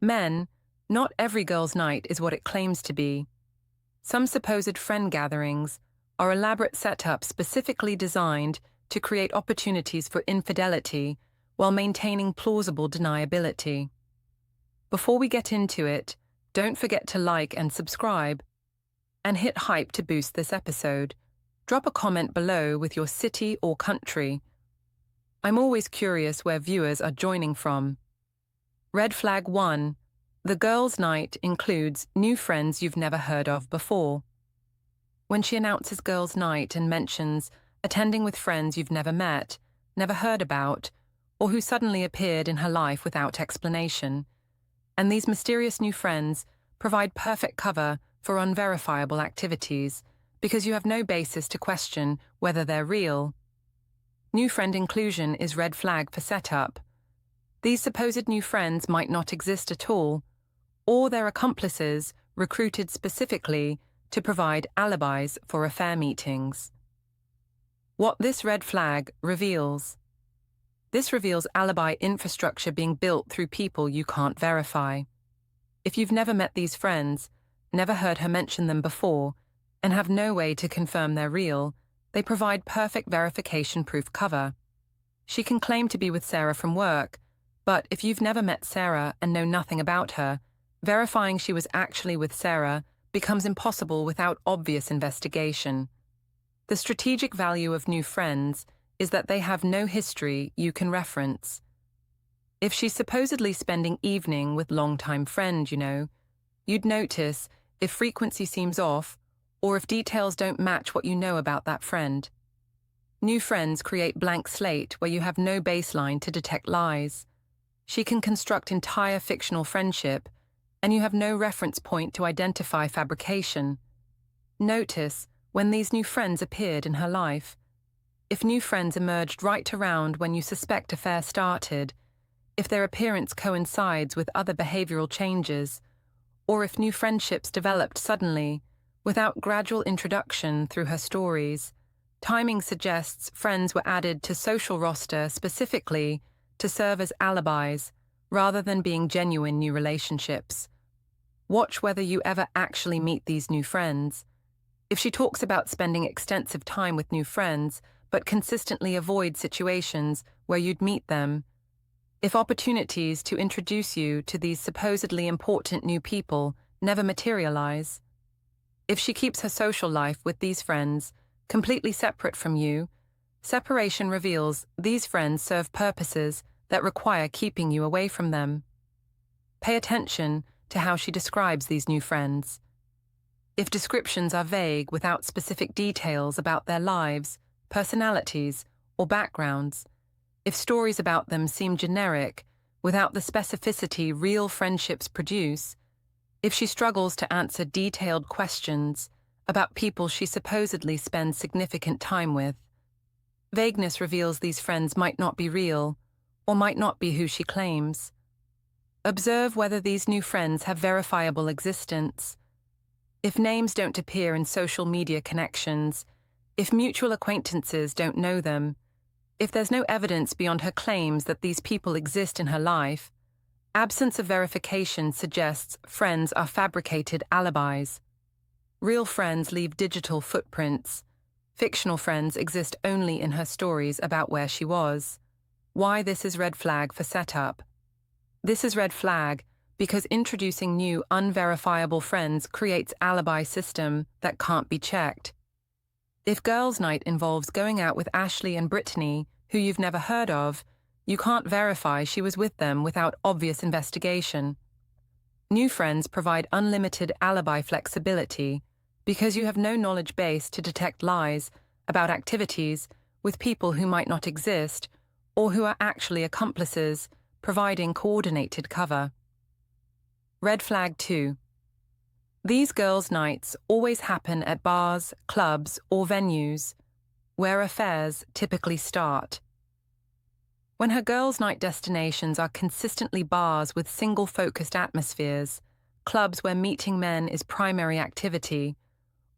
Men, not every girls' night is what it claims to be. Some supposed friend gatherings are elaborate setups specifically designed to create opportunities for infidelity while maintaining plausible deniability. Before we get into it, don't forget to like and subscribe, and hit hype to boost this episode. Drop a comment below with your city or country. I'm always curious where viewers are joining from. Red flag 1. The girls' night includes new friends you've never heard of before. When she announces girls' night and mentions attending with friends you've never met, never heard about, or who suddenly appeared in her life without explanation, and these mysterious new friends provide perfect cover for unverifiable activities because you have no basis to question whether they're real. New friend inclusion is red flag for setup. These supposed new friends might not exist at all, or they're accomplices recruited specifically to provide alibis for affair meetings. What this red flag reveals. This reveals alibi infrastructure being built through people you can't verify. If you've never met these friends, never heard her mention them before, and have no way to confirm they're real, they provide perfect verification-proof cover. She can claim to be with Sarah from work, but if you've never met Sarah and know nothing about her, verifying she was actually with Sarah becomes impossible without obvious investigation. The strategic value of new friends is that they have no history you can reference. If she's supposedly spending evening with longtime friend, you'd notice if frequency seems off or if details don't match what you know about that friend. New friends create blank slate where you have no baseline to detect lies. She can construct entire fictional friendship, and you have no reference point to identify fabrication. Notice when these new friends appeared in her life. If new friends emerged right around when you suspect affair started, if their appearance coincides with other behavioral changes, or if new friendships developed suddenly, without gradual introduction through her stories, timing suggests friends were added to social roster specifically to serve as alibis rather than being genuine new relationships. Watch whether you ever actually meet these new friends. If she talks about spending extensive time with new friends, but consistently avoid situations where you'd meet them, if opportunities to introduce you to these supposedly important new people never materialize, if she keeps her social life with these friends completely separate from you, separation reveals these friends serve purposes that require keeping you away from them. Pay attention to how she describes these new friends. If descriptions are vague without specific details about their lives, personalities, or backgrounds, if stories about them seem generic without the specificity real friendships produce, if she struggles to answer detailed questions about people she supposedly spends significant time with, vagueness reveals these friends might not be real or might not be who she claims. Observe whether these new friends have verifiable existence. If names don't appear in social media connections, if mutual acquaintances don't know them, if there's no evidence beyond her claims that these people exist in her life, absence of verification suggests friends are fabricated alibis. Real friends leave digital footprints. Fictional friends exist only in her stories about where she was. Why this is red flag for setup. This is red flag because introducing new unverifiable friends creates alibi system that can't be checked. If girls' night involves going out with Ashley and Brittany, who you've never heard of, you can't verify she was with them without obvious investigation. New friends provide unlimited alibi flexibility because you have no knowledge base to detect lies about activities with people who might not exist or who are actually accomplices, providing coordinated cover. Red flag 2. These girls' nights always happen at bars, clubs, or venues, where affairs typically start. When her girls' night destinations are consistently bars with single-focused atmospheres, clubs where meeting men is primary activity,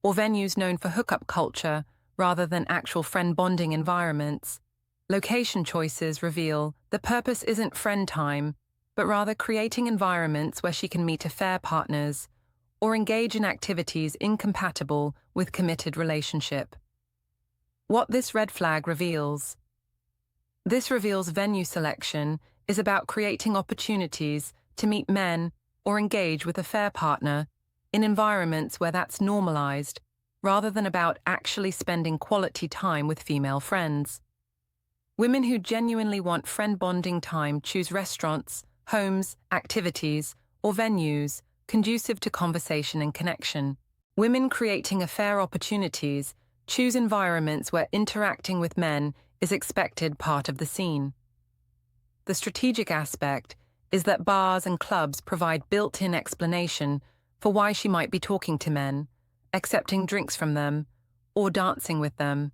or venues known for hookup culture rather than actual friend-bonding environments, location choices reveal the purpose isn't friend time, but rather creating environments where she can meet affair partners or engage in activities incompatible with committed relationship. What this red flag reveals. This reveals venue selection is about creating opportunities to meet men or engage with a affair partner in environments where that's normalized, rather than about actually spending quality time with female friends. Women who genuinely want friend bonding time choose restaurants, homes, activities, or venues conducive to conversation and connection. Women creating affair opportunities choose environments where interacting with men is expected part of the scene. The strategic aspect is that bars and clubs provide built-in explanation for why she might be talking to men, accepting drinks from them, or dancing with them.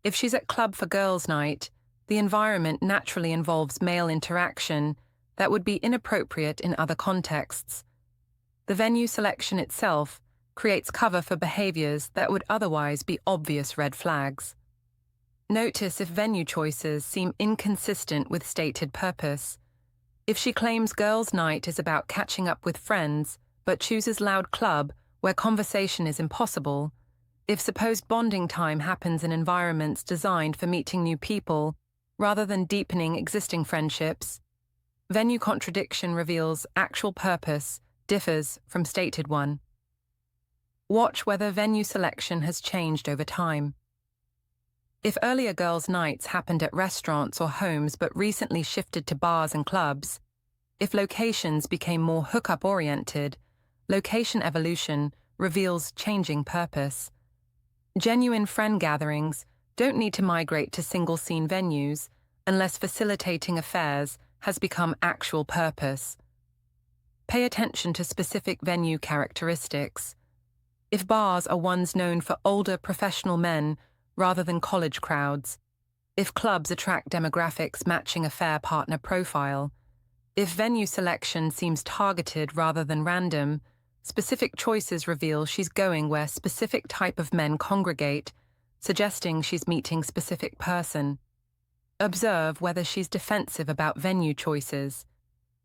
If she's at club for girls' night, the environment naturally involves male interaction that would be inappropriate in other contexts. The venue selection itself creates cover for behaviors that would otherwise be obvious red flags. Notice if venue choices seem inconsistent with stated purpose. If she claims girls' night is about catching up with friends, but chooses loud club where conversation is impossible, if supposed bonding time happens in environments designed for meeting new people rather than deepening existing friendships, venue contradiction reveals actual purpose differs from stated one. Watch whether venue selection has changed over time. If earlier girls' nights happened at restaurants or homes but recently shifted to bars and clubs, if locations became more hookup-oriented, location evolution reveals changing purpose. Genuine friend gatherings don't need to migrate to single-scene venues unless facilitating affairs has become actual purpose. Pay attention to specific venue characteristics. If bars are ones known for older professional men rather than college crowds, if clubs attract demographics matching affair partner profile, if venue selection seems targeted rather than random, specific choices reveal she's going where specific type of men congregate, suggesting she's meeting specific person. Observe whether she's defensive about venue choices.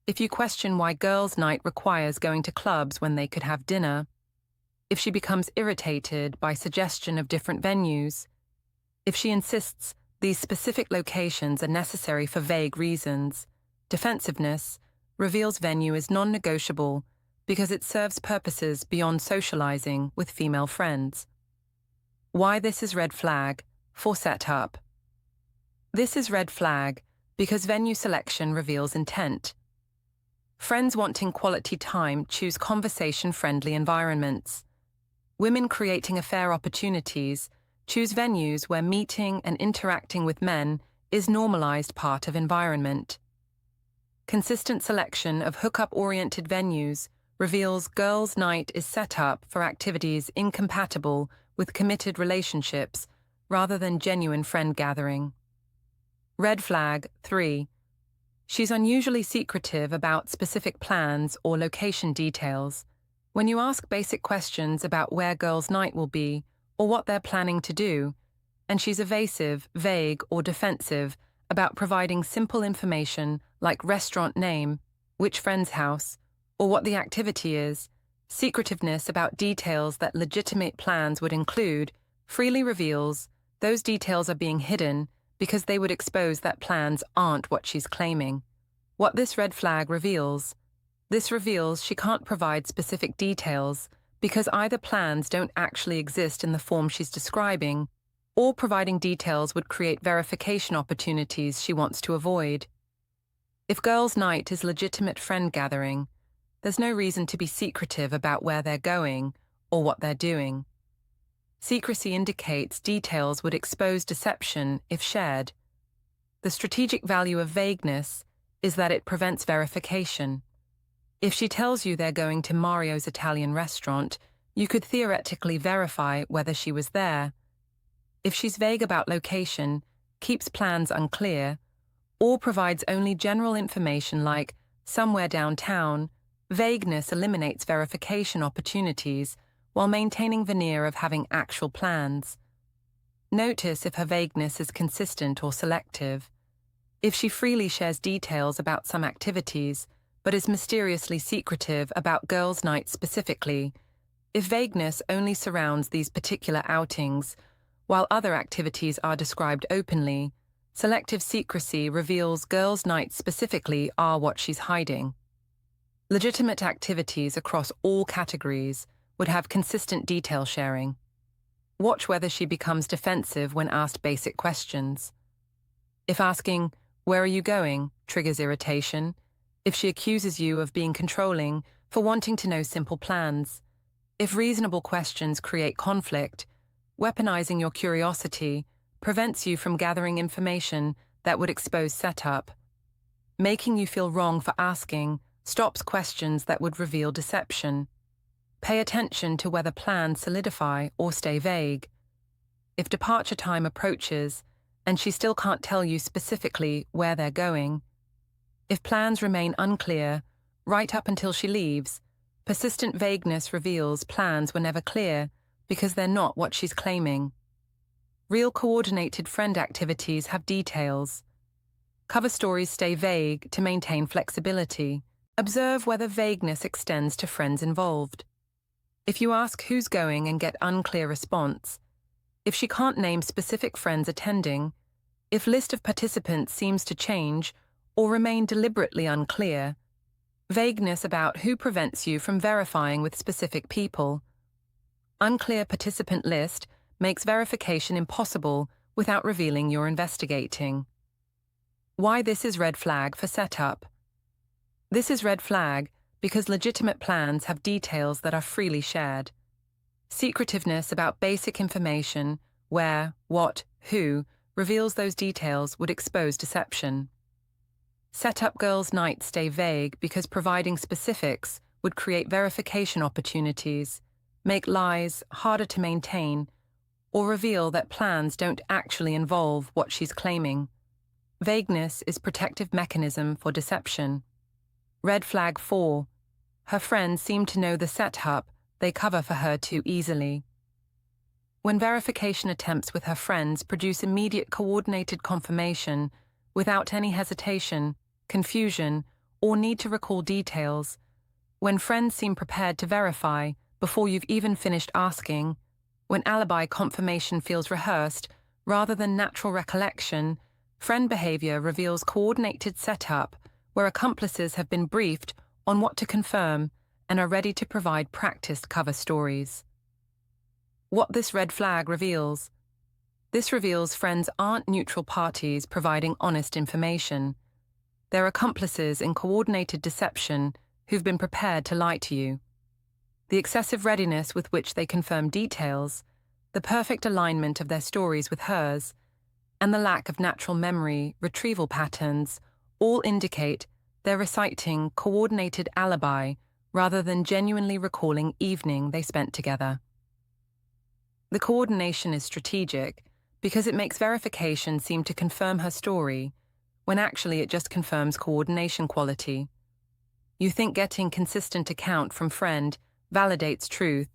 If you question why girls' night requires going to clubs when they could have dinner, if she becomes irritated by suggestion of different venues, if she insists these specific locations are necessary for vague reasons, defensiveness reveals venue is non-negotiable because it serves purposes beyond socializing with female friends. Why this is red flag for setup. This is red flag because venue selection reveals intent. Friends wanting quality time choose conversation-friendly environments. Women creating affair opportunities choose venues where meeting and interacting with men is normalized part of environment. Consistent selection of hookup-oriented venues reveals girls' night is set up for activities incompatible with committed relationships rather than genuine friend gathering. Red flag 3. She's unusually secretive about specific plans or location details. When you ask basic questions about where girls' night will be or what they're planning to do, and she's evasive, vague, or defensive about providing simple information like restaurant name, which friend's house, or what the activity is, secretiveness about details that legitimate plans would include freely reveals those details are being hidden because they would expose that plans aren't what she's claiming. What this red flag reveals. This reveals she can't provide specific details because either plans don't actually exist in the form she's describing, or providing details would create verification opportunities she wants to avoid. If girls' night is legitimate friend gathering, there's no reason to be secretive about where they're going or what they're doing. Secrecy indicates details would expose deception if shared. The strategic value of vagueness is that it prevents verification. If she tells you they're going to Mario's Italian restaurant, you could theoretically verify whether she was there. If she's vague about location, keeps plans unclear, or provides only general information like somewhere downtown, vagueness eliminates verification opportunities while maintaining veneer of having actual plans. Notice if her vagueness is consistent or selective. If she freely shares details about some activities, but is mysteriously secretive about girls' nights specifically, if vagueness only surrounds these particular outings, while other activities are described openly, selective secrecy reveals girls' nights specifically are what she's hiding. Legitimate activities across all categories would have consistent detail sharing. Watch whether she becomes defensive when asked basic questions. If asking, "Where are you going?" triggers irritation, if she accuses you of being controlling for wanting to know simple plans, if reasonable questions create conflict, weaponizing your curiosity prevents you from gathering information that would expose setup. Making you feel wrong for asking stops questions that would reveal deception. Pay attention to whether plans solidify or stay vague. If departure time approaches and she still can't tell you specifically where they're going, if plans remain unclear right up until she leaves, persistent vagueness reveals plans were never clear because they're not what she's claiming. Real coordinated friend activities have details. Cover stories stay vague to maintain flexibility. Observe whether vagueness extends to friends involved. If you ask who's going and get unclear response, if she can't name specific friends attending, if list of participants seems to change or remain deliberately unclear, vagueness about who prevents you from verifying with specific people. Unclear participant list makes verification impossible without revealing you're investigating. Why this is red flag for setup. This is red flag because legitimate plans have details that are freely shared. Secretiveness about basic information, where, what, who, reveals those details would expose deception. Setup girls' nights stay vague because providing specifics would create verification opportunities, make lies harder to maintain, or reveal that plans don't actually involve what she's claiming. Vagueness is protective mechanism for deception. Red flag 4. Her friends seem to know the setup they cover for her too easily. When verification attempts with her friends produce immediate coordinated confirmation without any hesitation, confusion, or need to recall details, when friends seem prepared to verify before you've even finished asking, when alibi confirmation feels rehearsed rather than natural recollection, friend behavior reveals coordinated setup where accomplices have been briefed on what to confirm and are ready to provide practiced cover stories. What this red flag reveals. This reveals friends aren't neutral parties providing honest information. They're accomplices in coordinated deception who've been prepared to lie to you. The excessive readiness with which they confirm details, the perfect alignment of their stories with hers, and the lack of natural memory retrieval patterns all indicate they're reciting coordinated alibi rather than genuinely recalling evening they spent together. The coordination is strategic because it makes verification seem to confirm her story, when actually it just confirms coordination quality. You think getting consistent account from friend validates truth,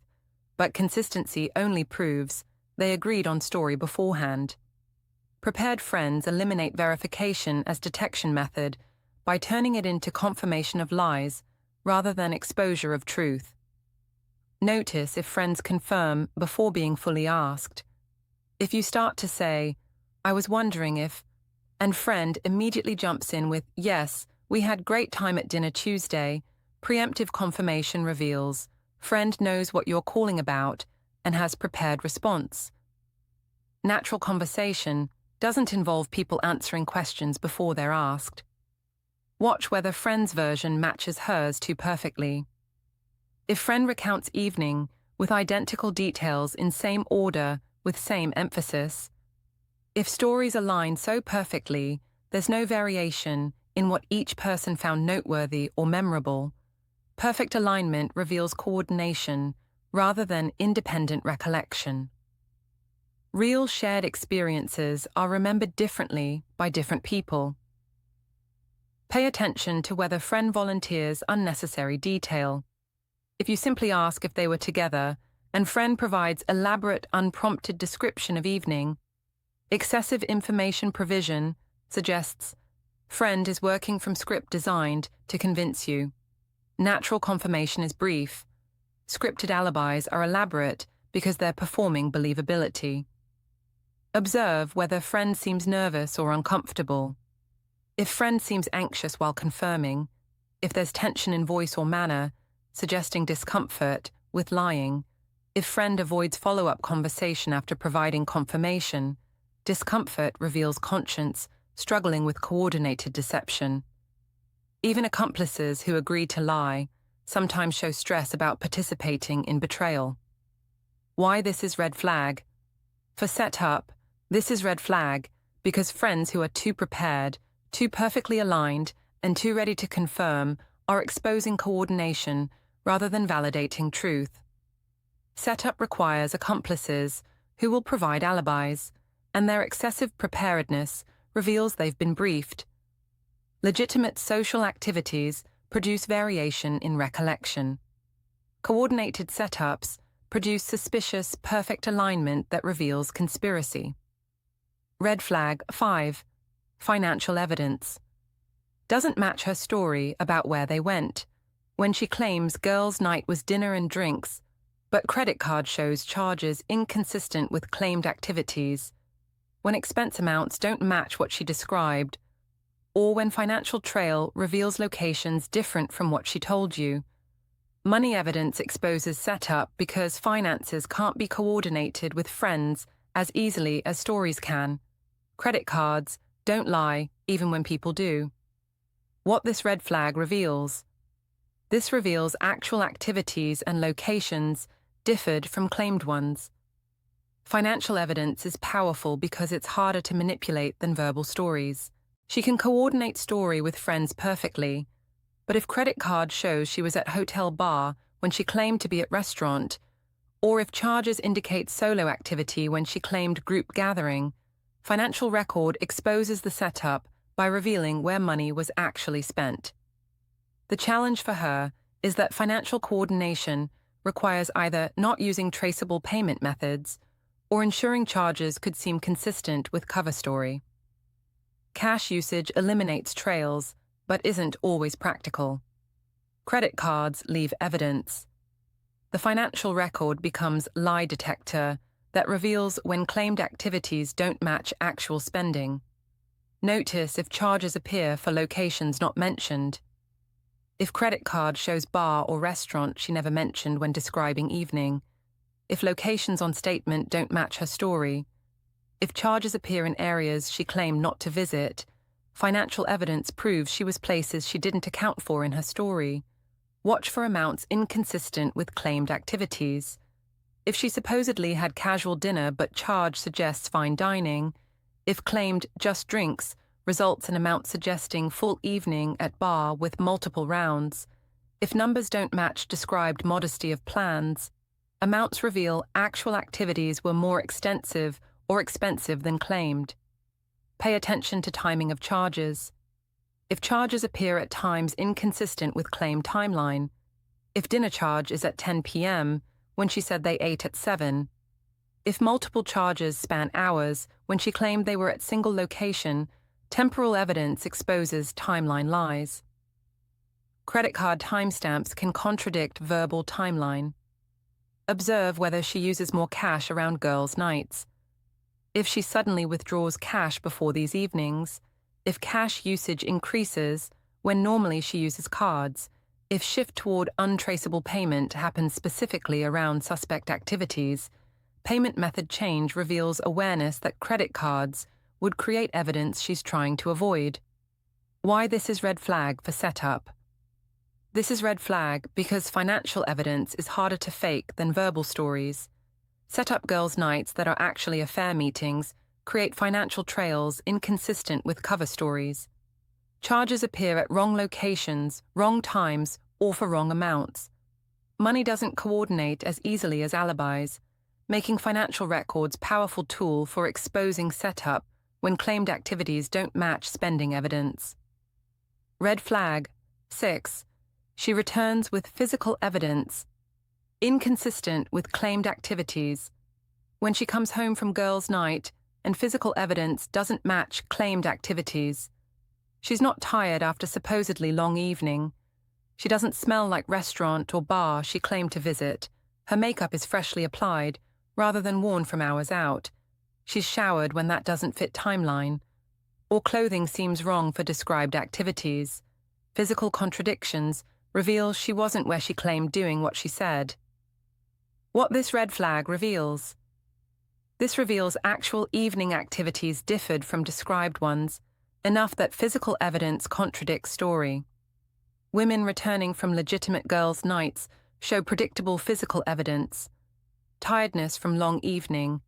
but consistency only proves they agreed on story beforehand. Prepared friends eliminate verification as detection method by turning it into confirmation of lies rather than exposure of truth. Notice if friends confirm before being fully asked. If you start to say, "I was wondering if," and friend immediately jumps in with, "Yes, we had great time at dinner Tuesday," preemptive confirmation reveals friend knows what you're calling about and has prepared response. Natural conversation doesn't involve people answering questions before they're asked. Watch whether friend's version matches hers too perfectly. If friend recounts evening with identical details in same order with same emphasis, if stories align so perfectly there's no variation in what each person found noteworthy or memorable, perfect alignment reveals coordination rather than independent recollection. Real shared experiences are remembered differently by different people. Pay attention to whether friend volunteers unnecessary detail. If you simply ask if they were together and friend provides elaborate, unprompted description of evening, excessive information provision suggests Friend is working from script designed to convince you. Natural confirmation is brief. Scripted alibis are elaborate because they're performing believability. Observe whether friend seems nervous or uncomfortable. If friend seems anxious while confirming, if there's tension in voice or manner, suggesting discomfort with lying, if friend avoids follow-up conversation after providing confirmation, discomfort reveals conscience struggling with coordinated deception. Even accomplices who agree to lie sometimes show stress about participating in betrayal. Why this is red flag? For setup, this is red flag because friends who are too prepared, too perfectly aligned, and too ready to confirm are exposing coordination rather than validating truth. Setup requires accomplices who will provide alibis, and their excessive preparedness reveals they've been briefed. Legitimate social activities produce variation in recollection. Coordinated setups produce suspicious, perfect alignment that reveals conspiracy. Red flag 5. Financial evidence. Doesn't match her story about where they went. When she claims girls' night was dinner and drinks, but credit card shows charges inconsistent with claimed activities, when expense amounts don't match what she described, or when financial trail reveals locations different from what she told you. Money evidence exposes setup because finances can't be coordinated with friends as easily as stories can. Credit cards don't lie even when people do. What this red flag reveals. This reveals actual activities and locations differed from claimed ones. Financial evidence is powerful because it's harder to manipulate than verbal stories. She can coordinate story with friends perfectly, but if credit card shows she was at hotel bar when she claimed to be at restaurant, or if charges indicate solo activity when she claimed group gathering, financial record exposes the setup by revealing where money was actually spent. The challenge for her is that financial coordination requires either not using traceable payment methods or ensuring charges could seem consistent with cover story. Cash usage eliminates trails, but isn't always practical. Credit cards leave evidence. The financial record becomes lie detector that reveals when claimed activities don't match actual spending. Notice if charges appear for locations not mentioned. If credit card shows bar or restaurant she never mentioned when describing evening. If locations on statement don't match her story. If charges appear in areas she claimed not to visit. Financial evidence proves she was places she didn't account for in her story. Watch for amounts inconsistent with claimed activities. If she supposedly had casual dinner but charge suggests fine dining. If claimed just drinks results in amounts suggesting full evening at bar with multiple rounds. If numbers don't match described modesty of plans, amounts reveal actual activities were more extensive or expensive than claimed. Pay attention to timing of charges. If charges appear at times inconsistent with claimed timeline, if dinner charge is at 10 p.m. when she said they ate at 7, if multiple charges span hours when she claimed they were at single location, temporal evidence exposes timeline lies. Credit card timestamps can contradict verbal timeline. Observe whether she uses more cash around girls' nights. If she suddenly withdraws cash before these evenings, if cash usage increases when normally she uses cards, if shift toward untraceable payment happens specifically around suspect activities, payment method change reveals awareness that credit cards would create evidence she's trying to avoid. Why this is red flag for setup. This is red flag because financial evidence is harder to fake than verbal stories. Set-up girls' nights that are actually affair meetings create financial trails inconsistent with cover stories. Charges appear at wrong locations, wrong times, or for wrong amounts. Money doesn't coordinate as easily as alibis, making financial records powerful tool for exposing setup when claimed activities don't match spending evidence. Red flag 6. She returns with physical evidence inconsistent with claimed activities. When she comes home from girls' night and physical evidence doesn't match claimed activities. She's not tired after supposedly long evening. She doesn't smell like restaurant or bar she claimed to visit. Her makeup is freshly applied, rather than worn from hours out. She's showered when that doesn't fit timeline. Or clothing seems wrong for described activities. Physical contradictions reveal she wasn't where she claimed doing what she said. What this red flag reveals. This reveals actual evening activities differed from described ones, enough that physical evidence contradicts story. Women returning from legitimate girls' nights show predictable physical evidence: tiredness from long evening,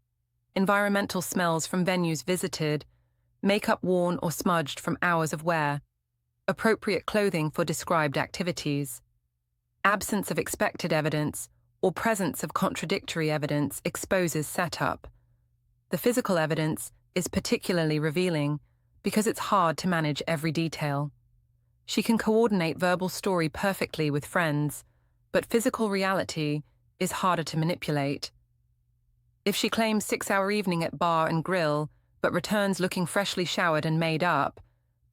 environmental smells from venues visited, makeup worn or smudged from hours of wear, appropriate clothing for described activities. Absence of expected evidence or presence of contradictory evidence exposes setup. The physical evidence is particularly revealing because it's hard to manage every detail. She can coordinate verbal story perfectly with friends, but physical reality is harder to manipulate. If she claims 6-hour evening at bar and grill, but returns looking freshly showered and made up,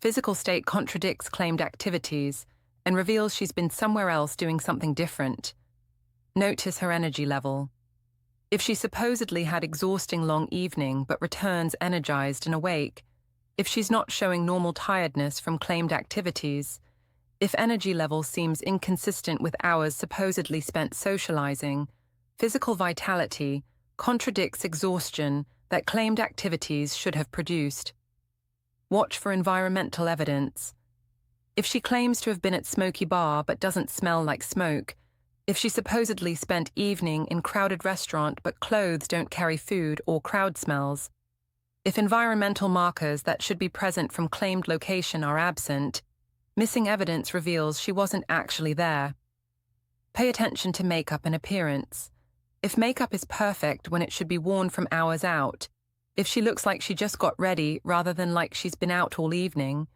physical state contradicts claimed activities and reveals she's been somewhere else doing something different. Notice her energy level. If she supposedly had exhausting long evening but returns energized and awake, if she's not showing normal tiredness from claimed activities, if energy level seems inconsistent with hours supposedly spent socializing, physical vitality contradicts exhaustion that claimed activities should have produced. Watch for environmental evidence. If she claims to have been at smoky bar but doesn't smell like smoke, if she supposedly spent evening in crowded restaurant but clothes don't carry food or crowd smells, if environmental markers that should be present from claimed location are absent, missing evidence reveals she wasn't actually there. Pay attention to makeup and appearance. If makeup is perfect when it should be worn from hours out, if she looks like she just got ready rather than like she's been out all evening,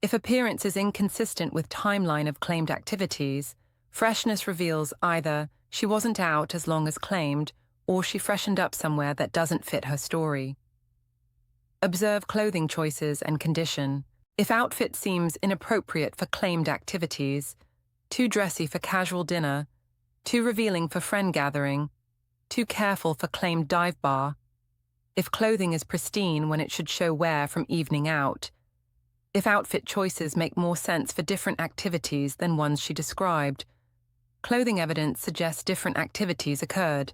if appearance is inconsistent with timeline of claimed activities, freshness reveals either she wasn't out as long as claimed or she freshened up somewhere that doesn't fit her story. Observe clothing choices and condition. If outfit seems inappropriate for claimed activities, too dressy for casual dinner, too revealing for friend gathering, too careful for claimed dive bar, if clothing is pristine when it should show wear from evening out, if outfit choices make more sense for different activities than ones she described, clothing evidence suggests different activities occurred.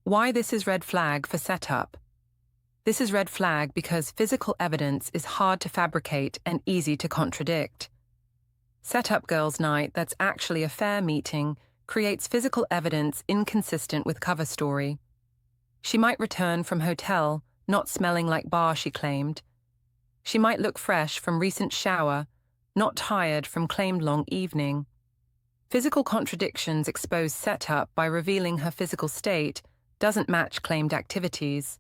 Why this is red flag for setup. This is red flag because physical evidence is hard to fabricate and easy to contradict. Setup girls' night that's actually a fair meeting creates physical evidence inconsistent with cover story. She might return from hotel, not smelling like bar she claimed. She might look fresh from recent shower, not tired from claimed long evening. Physical contradictions expose setup by revealing her physical state doesn't match claimed activities.